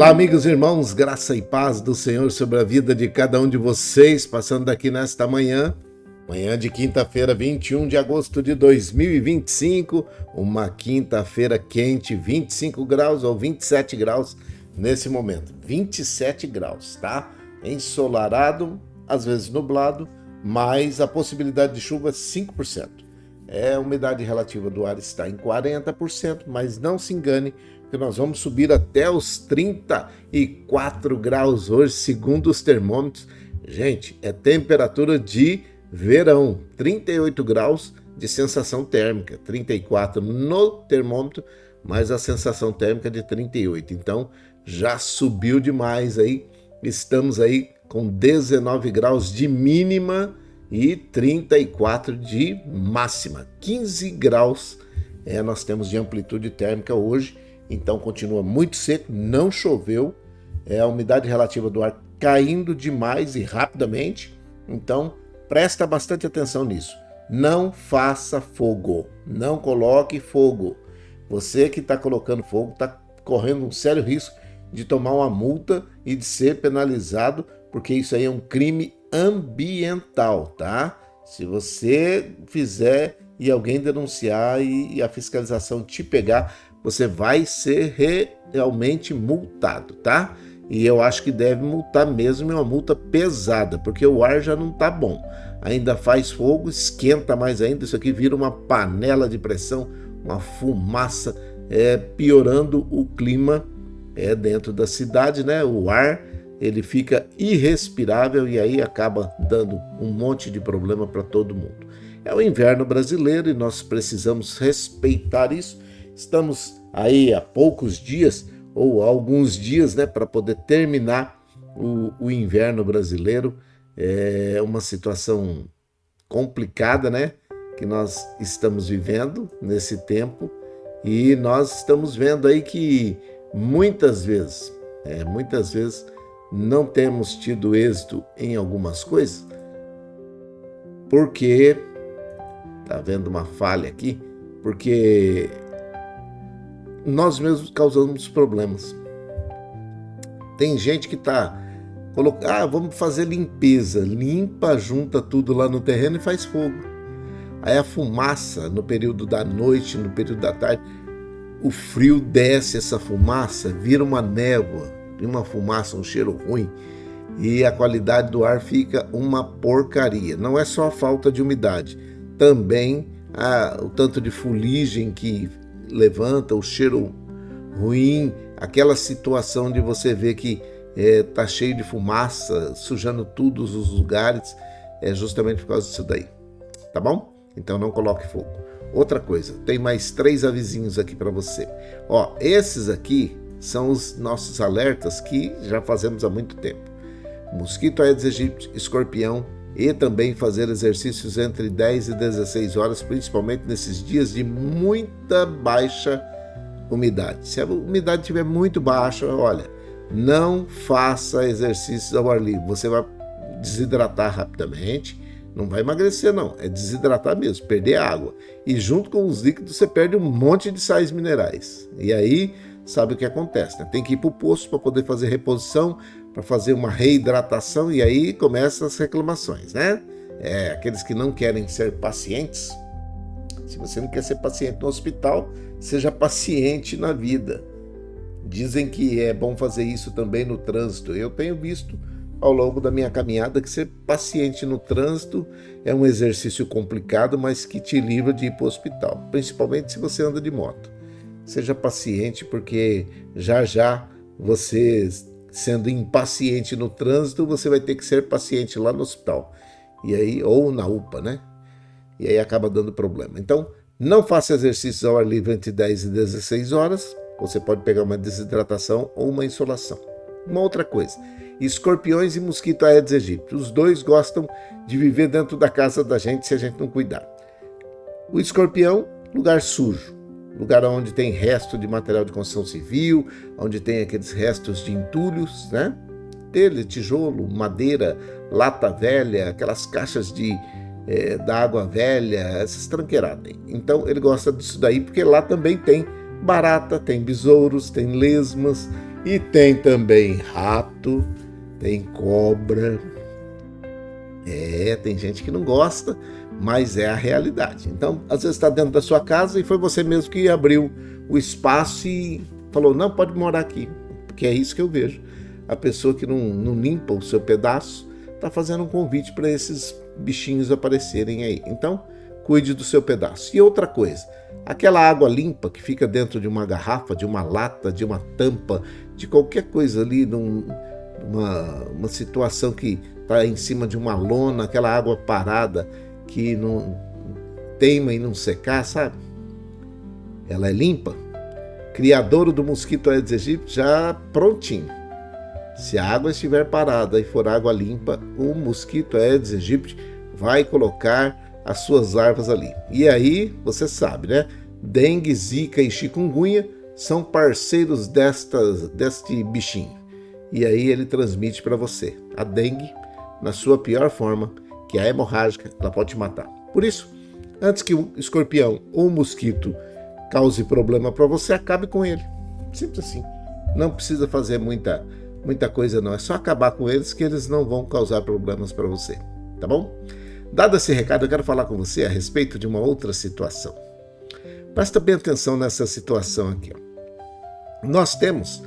Olá, amigos e irmãos, graça e paz do Senhor sobre a vida de cada um de vocês, passando daqui nesta manhã de quinta-feira, 21 de agosto de 2025, uma quinta-feira quente, 25 graus ou 27 graus nesse momento, 27 graus, tá? Ensolarado, às vezes nublado, mas a possibilidade de chuva é 5%. A umidade relativa do ar está em 40%, mas não se engane, que nós vamos subir até os 34 graus hoje, segundo os termômetros. Gente, é temperatura de verão, 38 graus de sensação térmica, 34 no termômetro, mas a sensação térmica de 38. Então, já subiu demais aí. Estamos aí com 19 graus de mínima e 34 de máxima. 15 graus nós temos de amplitude térmica hoje. Então continua muito seco, não choveu, a umidade relativa do ar caindo demais e rapidamente. Então presta bastante atenção nisso. Não faça fogo, não coloque fogo. Você que está colocando fogo está correndo um sério risco de tomar uma multa e de ser penalizado, porque isso aí é um crime ambiental, tá? Se você fizer e alguém denunciar e a fiscalização te pegar, você vai ser realmente multado, tá? E eu acho que deve multar mesmo, é uma multa pesada, porque o ar já não tá bom. Ainda faz fogo, esquenta mais ainda, isso aqui vira uma panela de pressão, uma fumaça, piorando o clima dentro da cidade, né? O ar, ele fica irrespirável e aí acaba dando um monte de problema para todo mundo. É o inverno brasileiro e nós precisamos respeitar isso. Estamos aí há poucos dias, ou alguns dias, né, para poder terminar o inverno brasileiro. É uma situação complicada, né, que nós estamos vivendo nesse tempo, e nós estamos vendo aí que muitas vezes não temos tido êxito em algumas coisas, porque tá havendo uma falha aqui, porque nós mesmos causamos problemas. Tem gente que tá colocando, vamos fazer limpeza, limpa, junta tudo lá no terreno e faz fogo. Aí a fumaça no período da noite, no período da tarde, o frio desce, essa fumaça vira uma névoa, uma fumaça, um cheiro ruim, e a qualidade do ar fica uma porcaria. Não é só a falta de umidade, também o tanto de fuligem que levanta, o cheiro ruim, aquela situação de você ver que tá cheio de fumaça, sujando todos os lugares, é justamente por causa disso daí, tá bom? Então não coloque fogo. Outra coisa, tem mais 3 avisinhos aqui para você. Esses aqui são os nossos alertas que já fazemos há muito tempo. Mosquito Aedes aegypti, escorpião, e também fazer exercícios entre 10 e 16 horas, principalmente nesses dias de muita baixa umidade. Se a umidade estiver muito baixa, olha, não faça exercícios ao ar livre. Você vai desidratar rapidamente, não vai emagrecer não, é desidratar mesmo, perder água. E junto com os líquidos você perde um monte de sais minerais. E aí, sabe o que acontece, né? Tem que ir para o posto para poder fazer reposição, para fazer uma reidratação, e aí começam as reclamações, né? Aqueles que não querem ser pacientes. Se você não quer ser paciente no hospital, seja paciente na vida. Dizem que é bom fazer isso também no trânsito. Eu tenho visto ao longo da minha caminhada que ser paciente no trânsito é um exercício complicado, mas que te livra de ir para o hospital, principalmente se você anda de moto. Seja paciente, porque já você, sendo impaciente no trânsito, você vai ter que ser paciente lá no hospital, e aí, ou na UPA, né? E aí acaba dando problema. Então, não faça exercícios ao ar livre entre 10 e 16 horas, você pode pegar uma desidratação ou uma insolação. Uma outra coisa, escorpiões e mosquito Aedes aegypti, os dois gostam de viver dentro da casa da gente se a gente não cuidar. O escorpião, lugar sujo, lugar onde tem resto de material de construção civil, onde tem aqueles restos de entulhos, né? Telha, tijolo, madeira, lata velha, aquelas caixas da água velha, essas tranqueiradas. Então ele gosta disso daí porque lá também tem barata, tem besouros, tem lesmas, E tem também rato, tem cobra. Tem gente que não gosta, mas é a realidade. Então, às vezes está dentro da sua casa e foi você mesmo que abriu o espaço e falou, não, pode morar aqui. Porque é isso que eu vejo. A pessoa que não limpa o seu pedaço está fazendo um convite para esses bichinhos aparecerem aí. Então, cuide do seu pedaço. E outra coisa, aquela água limpa que fica dentro de uma garrafa, de uma lata, de uma tampa, de qualquer coisa ali, uma situação que está em cima de uma lona, aquela água parada que não teima em não secar, sabe? Ela é limpa. Criadouro do mosquito Aedes aegypti já prontinho. Se a água estiver parada e for água limpa, o mosquito Aedes aegypti vai colocar as suas larvas ali. E aí, você sabe, né? Dengue, zika e chikungunya são parceiros deste bichinho. E aí ele transmite para você. A dengue, na sua pior forma, que é a hemorrágica, ela pode te matar. Por isso, antes que o escorpião ou o mosquito cause problema para você, acabe com ele. Simples assim. Não precisa fazer muita coisa não. É só acabar com eles que eles não vão causar problemas para você. Tá bom? Dado esse recado, eu quero falar com você a respeito de uma outra situação. Presta bem atenção nessa situação aqui. Nós temos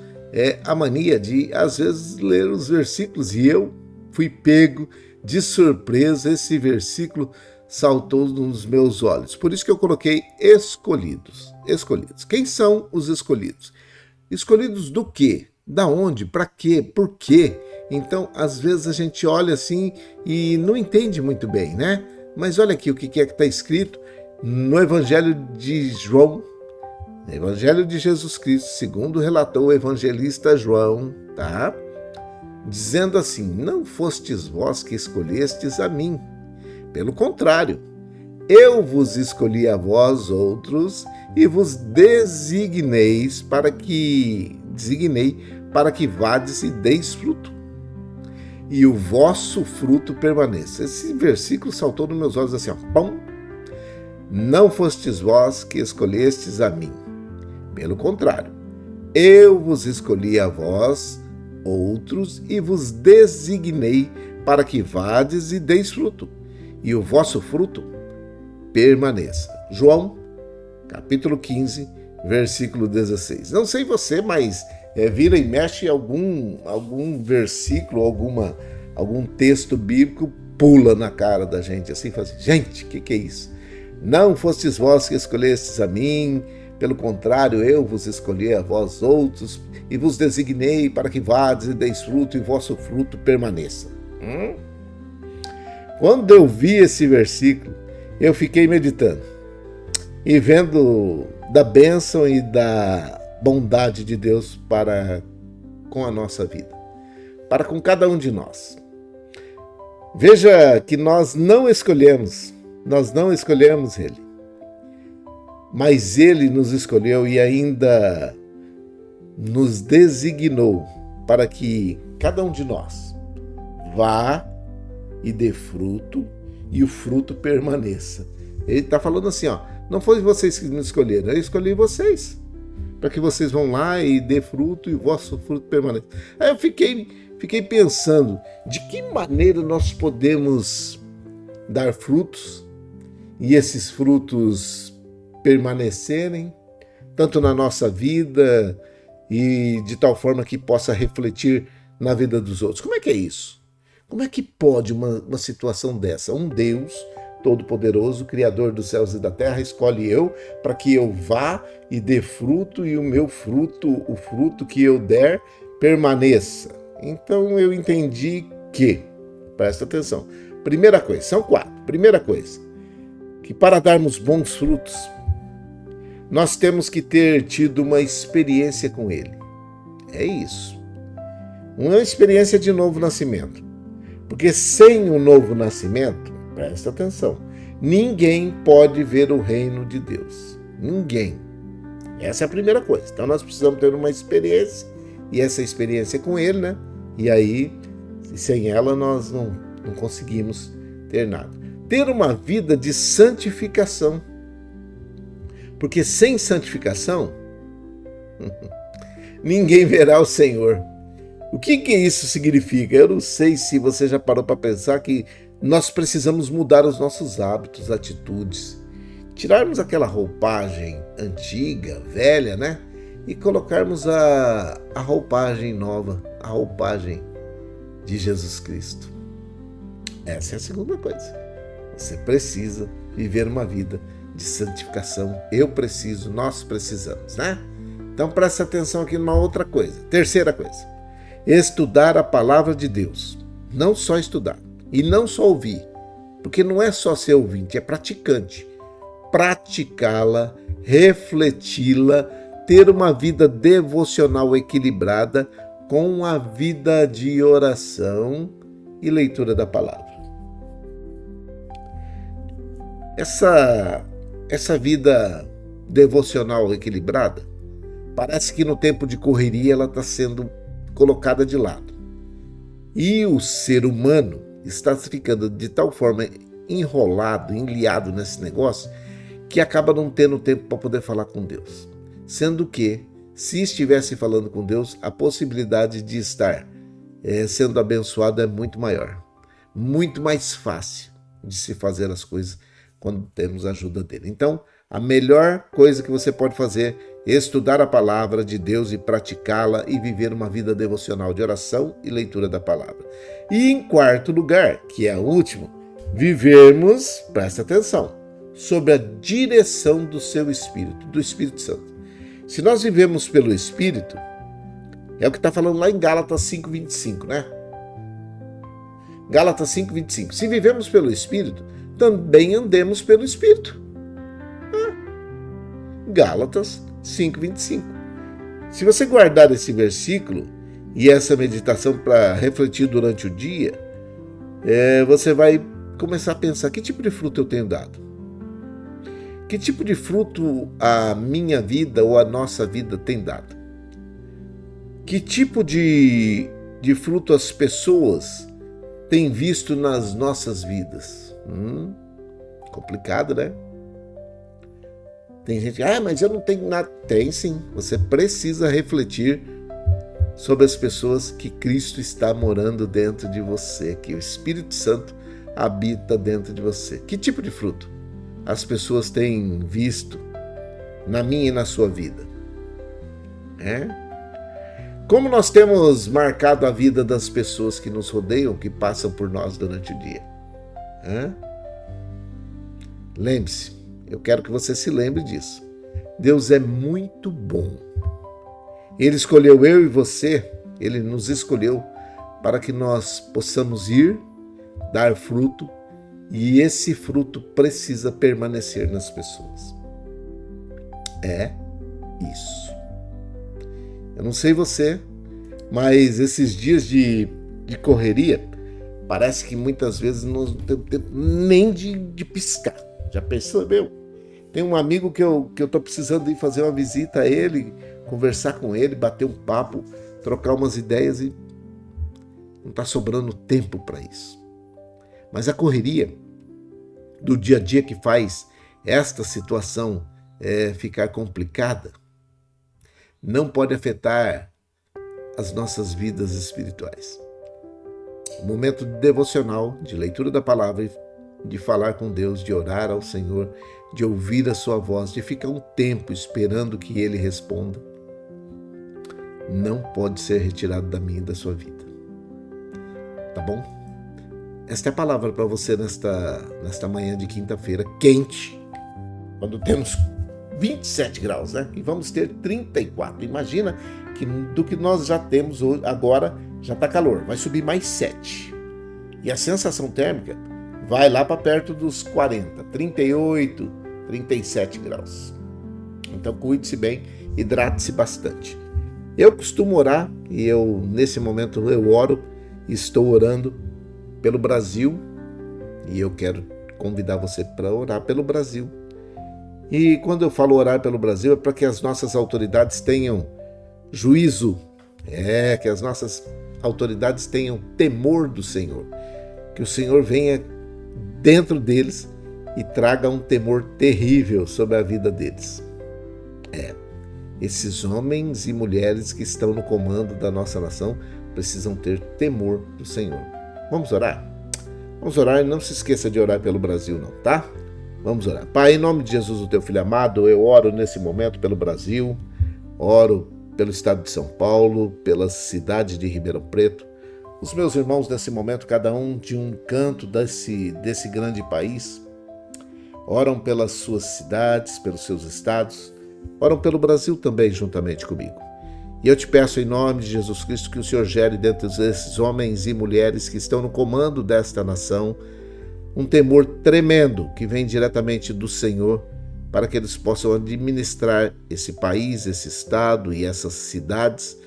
a mania de, às vezes, ler os versículos, e eu fui pego de surpresa, esse versículo saltou nos meus olhos. Por isso que eu coloquei escolhidos. Escolhidos. Quem são os escolhidos? Escolhidos do quê? Da onde? Para quê? Por quê? Então, às vezes a gente olha assim e não entende muito bem, né? Mas olha aqui o que é que está escrito no Evangelho de João, Evangelho de Jesus Cristo, segundo relatou o evangelista João, tá? Dizendo assim, não fostes vós que escolhestes a mim. Pelo contrário, eu vos escolhi a vós outros e vos designei para que vades e deis fruto, e o vosso fruto permaneça. Esse versículo saltou nos meus olhos assim, ó, pão. Não fostes vós que escolhestes a mim. Pelo contrário, eu vos escolhi a vós outros e vos designei para que vades e deis fruto, e o vosso fruto permaneça. João, capítulo 15, versículo 16. Não sei você, mas vira e mexe algum versículo, algum texto bíblico pula na cara da gente, assim, fala assim, gente, que é isso? Não fostes vós que escolhestes a mim, pelo contrário, eu vos escolhi a vós outros e vos designei para que vades e deis fruto e vosso fruto permaneça. Quando eu vi esse versículo, eu fiquei meditando e vendo da bênção e da bondade de Deus para com a nossa vida, para com cada um de nós. Veja que nós não escolhemos Ele, mas Ele nos escolheu e ainda nos designou para que cada um de nós vá e dê fruto e o fruto permaneça. Ele está falando assim, ó, não foi vocês que me escolheram, eu escolhi vocês, para que vocês vão lá e dê fruto e o vosso fruto permaneça. Aí eu fiquei pensando, de que maneira nós podemos dar frutos e esses frutos permanecerem, tanto na nossa vida e de tal forma que possa refletir na vida dos outros. Como é que é isso? Como é que pode uma situação dessa? Um Deus Todo-Poderoso, Criador dos céus e da terra, escolhe eu para que eu vá e dê fruto e o meu fruto, o fruto que eu der, permaneça. Então eu entendi que, presta atenção, primeira coisa, são 4. Primeira coisa, que para darmos bons frutos, nós temos que ter tido uma experiência com Ele. É isso. Uma experiência de novo nascimento. Porque sem o novo nascimento, presta atenção, ninguém pode ver o reino de Deus. Ninguém. Essa é a primeira coisa. Então nós precisamos ter uma experiência, e essa experiência é com Ele, né? E aí, sem ela, nós não conseguimos ter nada. Ter uma vida de santificação. Porque sem santificação, ninguém verá o Senhor. O que isso significa? Eu não sei se você já parou para pensar que nós precisamos mudar os nossos hábitos, atitudes, tirarmos aquela roupagem antiga, velha, né? E colocarmos a roupagem nova, a roupagem de Jesus Cristo. Essa é a segunda coisa. Você precisa viver uma vida de santificação. Eu preciso, nós precisamos, né? Então presta atenção aqui numa outra coisa. Terceira coisa. Estudar a palavra de Deus. Não só estudar e não só ouvir. Porque não é só ser ouvinte, é praticante. Praticá-la, refleti-la, ter uma vida devocional equilibrada com a vida de oração e leitura da palavra. Essa vida devocional equilibrada, parece que no tempo de correria ela está sendo colocada de lado. E o ser humano está ficando de tal forma enrolado, enliado nesse negócio, que acaba não tendo tempo para poder falar com Deus. Sendo que, se estivesse falando com Deus, a possibilidade de estar sendo abençoado é muito maior. Muito mais fácil de se fazer as coisas quando temos a ajuda dele. Então, a melhor coisa que você pode fazer é estudar a palavra de Deus e praticá-la e viver uma vida devocional de oração e leitura da palavra. E em quarto lugar, que é o último, vivermos, presta atenção, sob a direção do seu Espírito, do Espírito Santo. Se nós vivemos pelo Espírito, é o que está falando lá em Gálatas 5:25, né? Gálatas 5:25. Se vivemos pelo Espírito, também andemos pelo Espírito. Gálatas 5:25. Se você guardar esse versículo e essa meditação para refletir durante o dia, você vai começar a pensar: que tipo de fruto eu tenho dado? Que tipo de fruto a minha vida ou a nossa vida tem dado? Que tipo de fruto as pessoas têm visto nas nossas vidas? Complicado, né? Tem gente, mas eu não tenho nada. Tem sim, você precisa refletir sobre as pessoas que Cristo está morando dentro de você, que o Espírito Santo habita dentro de você. Que tipo de fruto as pessoas têm visto na minha e na sua vida? Como nós temos marcado a vida das pessoas que nos rodeiam, que passam por nós durante o dia? Lembre-se, eu quero que você se lembre disso. Deus é muito bom. Ele escolheu eu e você, Ele nos escolheu para que nós possamos ir, dar fruto, e esse fruto precisa permanecer nas pessoas. É isso. Eu não sei você, mas esses dias de correria, parece que muitas vezes não temos tempo nem de piscar. Já percebeu? Tem um amigo que eu estou precisando ir fazer uma visita a ele, conversar com ele, bater um papo, trocar umas ideias e não está sobrando tempo para isso. Mas a correria do dia a dia que faz esta situação ficar complicada não pode afetar as nossas vidas espirituais. O momento devocional, de leitura da palavra, de falar com Deus, de orar ao Senhor, de ouvir a sua voz, de ficar um tempo esperando que Ele responda, não pode ser retirado da minha e da sua vida. Tá bom? Esta é a palavra para você nesta manhã de quinta-feira, quente, quando temos 27 graus, né? E vamos ter 34. Imagina que do que nós já temos hoje, agora já está calor, vai subir mais 7. E a sensação térmica vai lá para perto dos 40, 38, 37 graus. Então cuide-se bem, hidrate-se bastante. Eu costumo orar, e nesse momento eu oro, estou orando pelo Brasil, e eu quero convidar você para orar pelo Brasil. E quando eu falo orar pelo Brasil, é para que as nossas autoridades tenham juízo, que as nossas autoridades tenham temor do Senhor, que o Senhor venha dentro deles e traga um temor terrível sobre a vida deles. Esses homens e mulheres que estão no comando da nossa nação precisam ter temor do Senhor. Vamos orar? Vamos orar e não se esqueça de orar pelo Brasil não, tá? Vamos orar. Pai, em nome de Jesus, o teu filho amado, eu oro nesse momento pelo Brasil, oro pelo estado de São Paulo, pela cidade de Ribeirão Preto. Os meus irmãos nesse momento, cada um de um canto desse grande país, oram pelas suas cidades, pelos seus estados, oram pelo Brasil também juntamente comigo. E eu te peço em nome de Jesus Cristo que o Senhor gere dentro desses homens e mulheres que estão no comando desta nação um temor tremendo que vem diretamente do Senhor para que eles possam administrar esse país, esse estado e essas cidades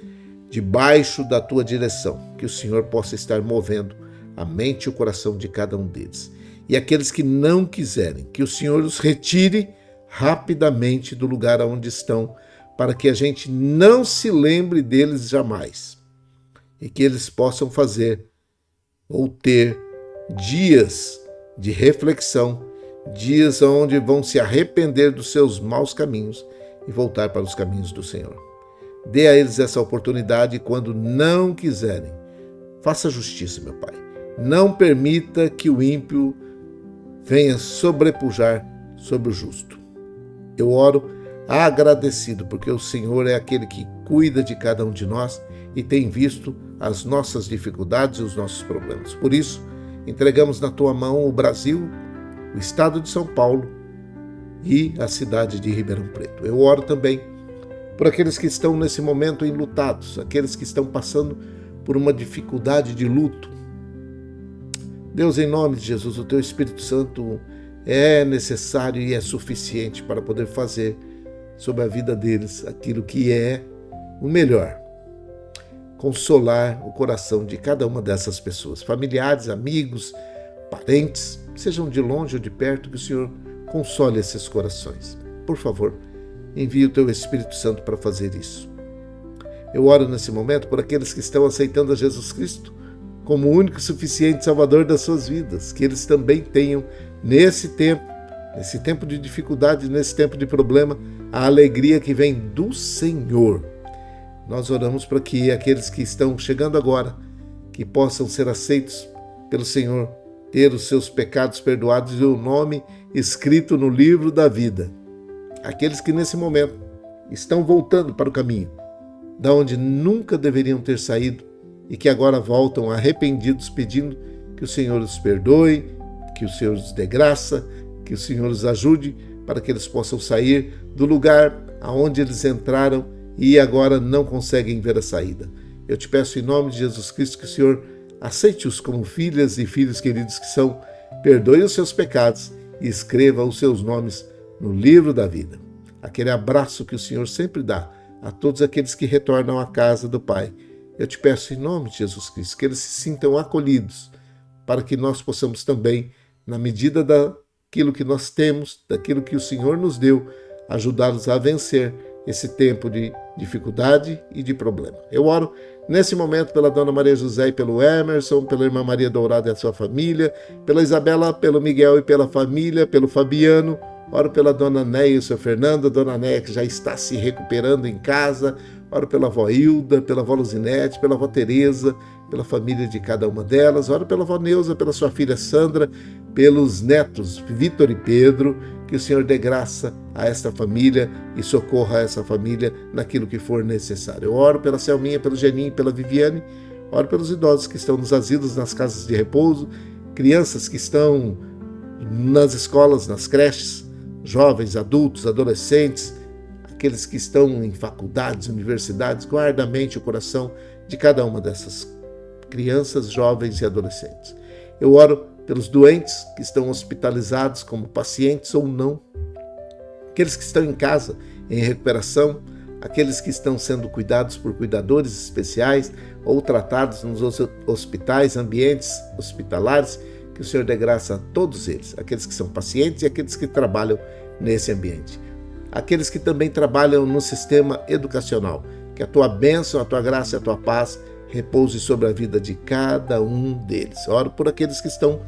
debaixo da tua direção, que o Senhor possa estar movendo a mente e o coração de cada um deles. E aqueles que não quiserem, que o Senhor os retire rapidamente do lugar onde estão, para que a gente não se lembre deles jamais. E que eles possam fazer ou ter dias de reflexão, dias onde vão se arrepender dos seus maus caminhos e voltar para os caminhos do Senhor. Dê a eles essa oportunidade quando não quiserem. Faça justiça, meu Pai. Não permita que o ímpio venha sobrepujar sobre o justo. Eu oro agradecido, porque o Senhor é aquele que cuida de cada um de nós e tem visto as nossas dificuldades e os nossos problemas. Por isso, entregamos na tua mão o Brasil, o estado de São Paulo e a cidade de Ribeirão Preto. Eu oro também por aqueles que estão nesse momento enlutados, aqueles que estão passando por uma dificuldade de luto. Deus, em nome de Jesus, o teu Espírito Santo é necessário e é suficiente para poder fazer sobre a vida deles aquilo que é o melhor. Consolar o coração de cada uma dessas pessoas, familiares, amigos, parentes, sejam de longe ou de perto, que o Senhor console esses corações. Por favor, envie o teu Espírito Santo para fazer isso. Eu oro nesse momento por aqueles que estão aceitando a Jesus Cristo como o único e suficiente Salvador das suas vidas, que eles também tenham nesse tempo de dificuldade, nesse tempo de problema, a alegria que vem do Senhor. Nós oramos para que aqueles que estão chegando agora, que possam ser aceitos pelo Senhor, ter os seus pecados perdoados e o nome escrito no livro da vida. Aqueles que nesse momento estão voltando para o caminho, da onde nunca deveriam ter saído e que agora voltam arrependidos, pedindo que o Senhor os perdoe, que o Senhor os dê graça, que o Senhor os ajude para que eles possam sair do lugar aonde eles entraram e agora não conseguem ver a saída. Eu te peço em nome de Jesus Cristo que o Senhor aceite-os como filhas e filhos queridos que são, perdoe os seus pecados e escreva os seus nomes no livro da vida. Aquele abraço que o Senhor sempre dá a todos aqueles que retornam à casa do Pai. Eu te peço em nome de Jesus Cristo que eles se sintam acolhidos, para que nós possamos também, na medida daquilo que nós temos, daquilo que o Senhor nos deu, ajudá-los a vencer esse tempo de dificuldade e de problema. Eu oro nesse momento pela Dona Maria José e pelo Emerson, pela Irmã Maria Dourada e a sua família, pela Isabela, pelo Miguel e pela família, pelo Fabiano. Oro pela Dona Néia e o seu Fernando, a Dona Néia que já está se recuperando em casa. Oro pela avó Hilda, pela avó Luzinete, pela avó Tereza, pela família de cada uma delas. Oro pela avó Neuza, pela sua filha Sandra, pelos netos Vitor e Pedro. Que o Senhor dê graça a esta família e socorra essa família naquilo que for necessário. Eu oro pela Selminha, pelo Geninho, pela Viviane. Oro pelos idosos que estão nos asilos, nas casas de repouso, crianças que estão nas escolas, nas creches, jovens, adultos, adolescentes, aqueles que estão em faculdades, universidades. Guarda a mente e o coração de cada uma dessas crianças, jovens e adolescentes. Eu oro pelos doentes que estão hospitalizados como pacientes ou não, aqueles que estão em casa em recuperação, aqueles que estão sendo cuidados por cuidadores especiais ou tratados nos hospitais, ambientes hospitalares. Que o Senhor dê graça a todos eles, aqueles que são pacientes e aqueles que trabalham nesse ambiente. Aqueles que também trabalham no sistema educacional, que a tua bênção, a tua graça e a tua paz repouse sobre a vida de cada um deles. Oro por aqueles que estão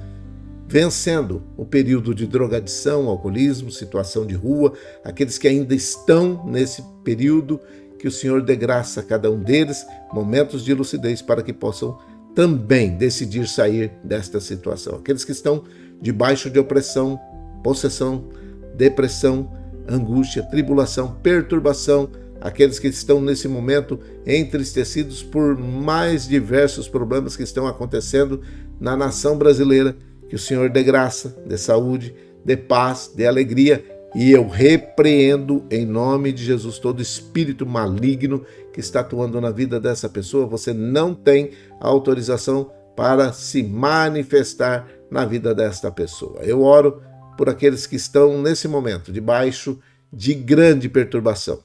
vencendo o período de drogadição, alcoolismo, situação de rua, aqueles que ainda estão nesse período, que o Senhor dê graça a cada um deles, momentos de lucidez para que possam também decidir sair desta situação. Aqueles que estão debaixo de opressão, possessão, depressão, angústia, tribulação, perturbação, aqueles que estão nesse momento entristecidos por mais diversos problemas que estão acontecendo na nação brasileira, que o Senhor dê graça, dê saúde, dê paz, dê alegria, e eu repreendo em nome de Jesus todo espírito maligno que está atuando na vida dessa pessoa. Você não tem autorização para se manifestar na vida desta pessoa. Eu oro por aqueles que estão nesse momento debaixo de grande perturbação,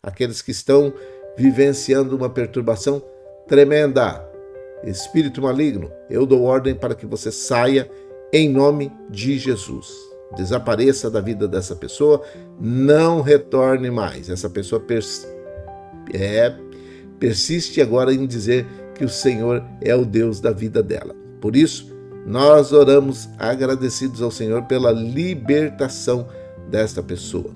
aqueles que estão vivenciando uma perturbação tremenda. Espírito maligno, eu dou ordem para que você saia em nome de Jesus. Desapareça da vida dessa pessoa, não retorne mais. Essa pessoa persiste agora em dizer que o Senhor é o Deus da vida dela. Por isso, nós oramos agradecidos ao Senhor pela libertação desta pessoa.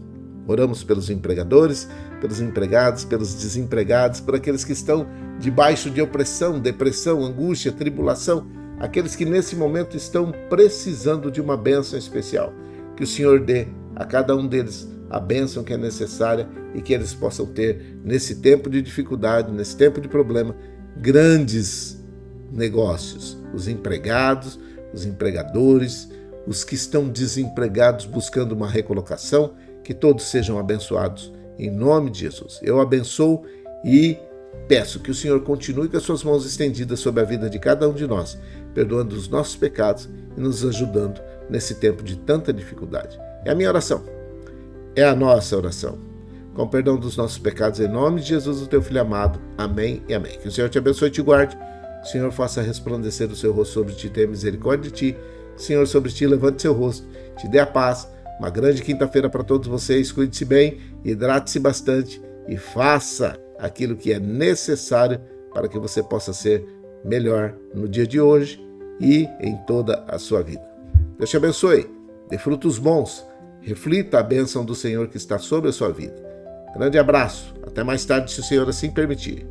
Oramos pelos empregadores, pelos empregados, pelos desempregados, por aqueles que estão debaixo de opressão, depressão, angústia, tribulação, aqueles que nesse momento estão precisando de uma bênção especial. Que o Senhor dê a cada um deles a bênção que é necessária e que eles possam ter, nesse tempo de dificuldade, nesse tempo de problema, grandes negócios. Os empregados, os empregadores, os que estão desempregados buscando uma recolocação, que todos sejam abençoados em nome de Jesus. Eu abençoo e peço que o Senhor continue com as suas mãos estendidas sobre a vida de cada um de nós, perdoando os nossos pecados e nos ajudando nesse tempo de tanta dificuldade. É a minha oração, é a nossa oração. Com perdão dos nossos pecados, em nome de Jesus, o teu Filho amado. Amém e amém. Que o Senhor te abençoe e te guarde. O Senhor faça resplandecer o seu rosto sobre ti, tenha misericórdia de ti. Senhor, sobre ti, levante seu rosto, te dê a paz. Uma grande quinta-feira para todos vocês. Cuide-se bem, hidrate-se bastante e faça aquilo que é necessário para que você possa ser melhor no dia de hoje e em toda a sua vida. Deus te abençoe, dê frutos bons, reflita a bênção do Senhor que está sobre a sua vida. Grande abraço, até mais tarde, se o Senhor assim permitir.